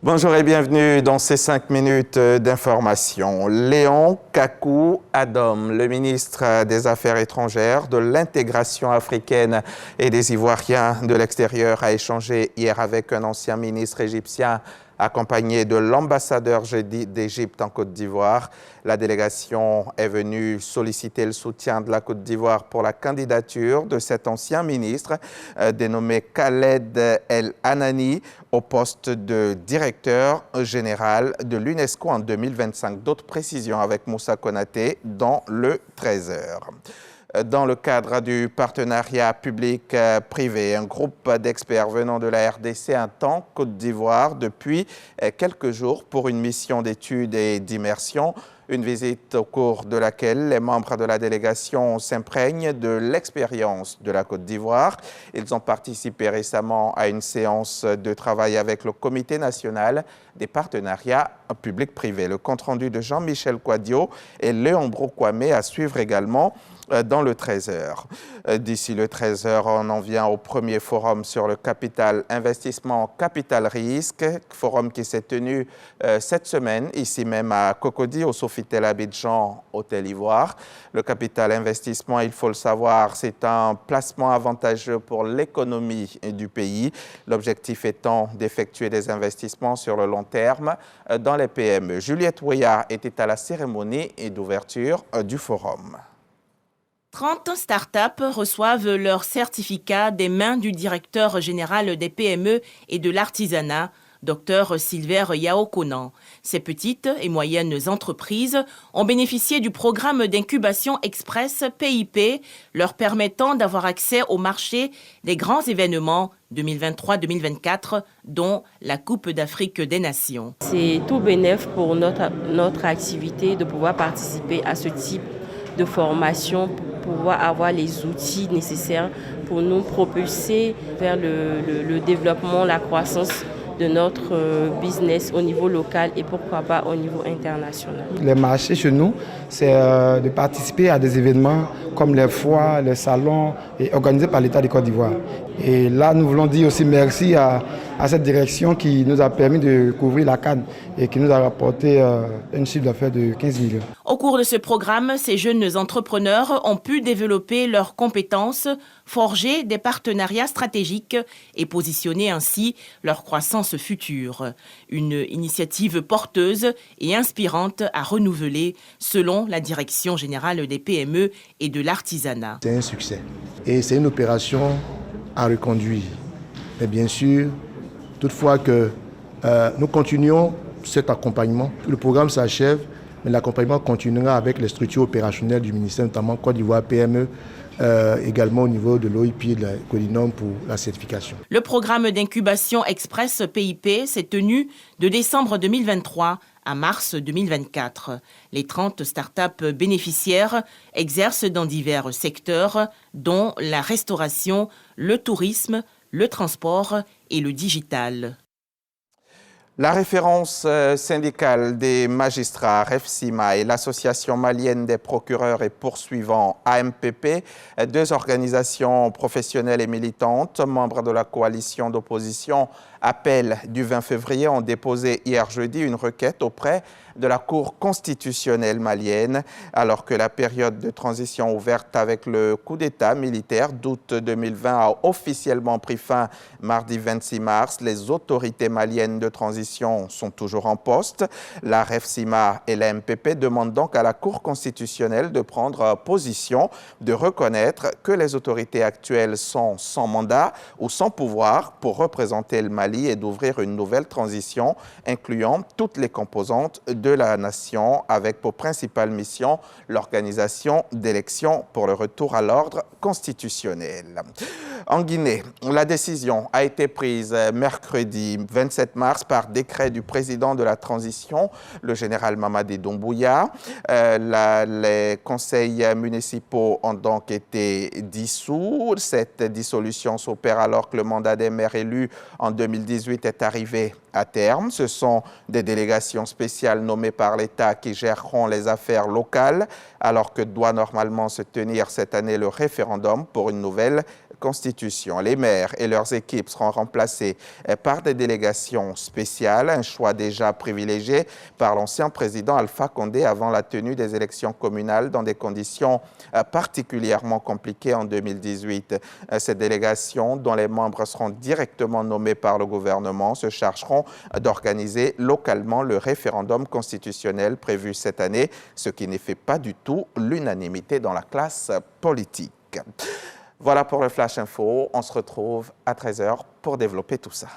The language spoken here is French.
Bonjour et bienvenue dans ces 5 minutes d'information. Léon Kakou Adom, le ministre des Affaires étrangères, de l'intégration africaine et des Ivoiriens de l'extérieur, a échangé hier avec un ancien ministre égyptien accompagné de l'ambassadeur d'Égypte en Côte d'Ivoire. La délégation est venue solliciter le soutien de la Côte d'Ivoire pour la candidature de cet ancien ministre dénommé Khaled El Hanani au poste de directeur général de l'UNESCO en 2025. D'autres précisions avec Moussa Konaté dans le 13h. Dans le cadre du partenariat public-privé, un groupe d'experts venant de la RDC entend Côte d'Ivoire depuis quelques jours pour une mission d'études et d'immersion. Une visite au cours de laquelle les membres de la délégation s'imprègnent de l'expérience de la Côte d'Ivoire. Ils ont participé récemment à une séance de travail avec le Comité national des partenariats public-privé. Le compte-rendu de Jean-Michel Kouadio et Léon Brokwame à suivre également dans le 13h. D'ici le 13h, on en vient au premier forum sur le capital investissement capital risque, forum qui s'est tenu cette semaine, ici même à Cocody, au Sofitel Abidjan, Hôtel Ivoire. Le capital investissement, il faut le savoir, c'est un placement avantageux pour l'économie du pays. L'objectif étant d'effectuer des investissements sur le long terme dans les PME. Juliette Ouya était à la cérémonie d'ouverture du forum. 30 startups reçoivent leur certificat des mains du directeur général des PME et de l'artisanat, Dr Silver Yaokonan. Ces petites et moyennes entreprises ont bénéficié du programme d'incubation express PIP, leur permettant d'avoir accès au marché des grands événements 2023-2024, dont la Coupe d'Afrique des Nations. C'est tout bénéf pour notre activité de pouvoir participer à ce type de formation pour pouvoir avoir les outils nécessaires pour nous propulser vers le développement, la croissance de notre business au niveau local et pourquoi pas au niveau international. Les marchés chez nous, c'est de participer à des événements comme les foires, les salons et organisés par l'État de Côte d'Ivoire. Et là, nous voulons dire aussi merci à cette direction qui nous a permis de couvrir la CAN et qui nous a rapporté un chiffre d'affaires de 15 millions. Au cours de ce programme, ces jeunes entrepreneurs ont pu développer leurs compétences, forger des partenariats stratégiques et positionner ainsi leur croissance future. Une initiative porteuse et inspirante à renouveler selon la Direction générale des PME et de l'artisanat. C'est un succès et c'est une opération à reconduire. Mais bien sûr, toutefois que nous continuons cet accompagnement. Le programme s'achève, mais l'accompagnement continuera avec les structures opérationnelles du ministère, notamment Côte d'Ivoire PME, également au niveau de l'OIP et de la Codinom pour la certification. Le programme d'incubation express PIP s'est tenu de décembre 2023 à mars 2024. Les 30 startups bénéficiaires exercent dans divers secteurs, dont la restauration, le tourisme, le transport et le digital. La référence syndicale des magistrats, REFSIMA, et l'Association malienne des procureurs et poursuivants, AMPP, deux organisations professionnelles et militantes, membres de la coalition d'opposition Appel du 20 février, ont déposé hier jeudi une requête auprès de la Cour constitutionnelle malienne, alors que la période de transition ouverte avec le coup d'État militaire d'août 2020 a officiellement pris fin mardi 26 mars. Les autorités maliennes de transition sont toujours en poste. La REFSIMA et la MPP demandent donc à la Cour constitutionnelle de prendre position, de reconnaître que les autorités actuelles sont sans mandat ou sans pouvoir pour représenter le Mali et d'ouvrir une nouvelle transition incluant toutes les composantes de la nation avec pour principale mission l'organisation d'élections pour le retour à l'ordre constitutionnel. En Guinée, la décision a été prise mercredi 27 mars par décret du président de la transition, le général Mamadi Doumbouya. Les conseils municipaux ont donc été dissous. Cette dissolution s'opère alors que le mandat des maires élus en 2018 est arrivé à terme. Ce sont des délégations spéciales nommées par l'État qui géreront les affaires locales, alors que doit normalement se tenir cette année le référendum pour une nouvelle constitution. Les maires et leurs équipes seront remplacés par des délégations spéciales, un choix déjà privilégié par l'ancien président Alpha Condé avant la tenue des élections communales dans des conditions particulièrement compliquées en 2018. Ces délégations, dont les membres seront directement nommés par le gouvernement, se chargeront d'organiser localement le référendum constitutionnel prévu cette année, ce qui ne fait pas du tout l'unanimité dans la classe politique. Voilà pour le Flash Info. On se retrouve à 13h pour développer tout ça.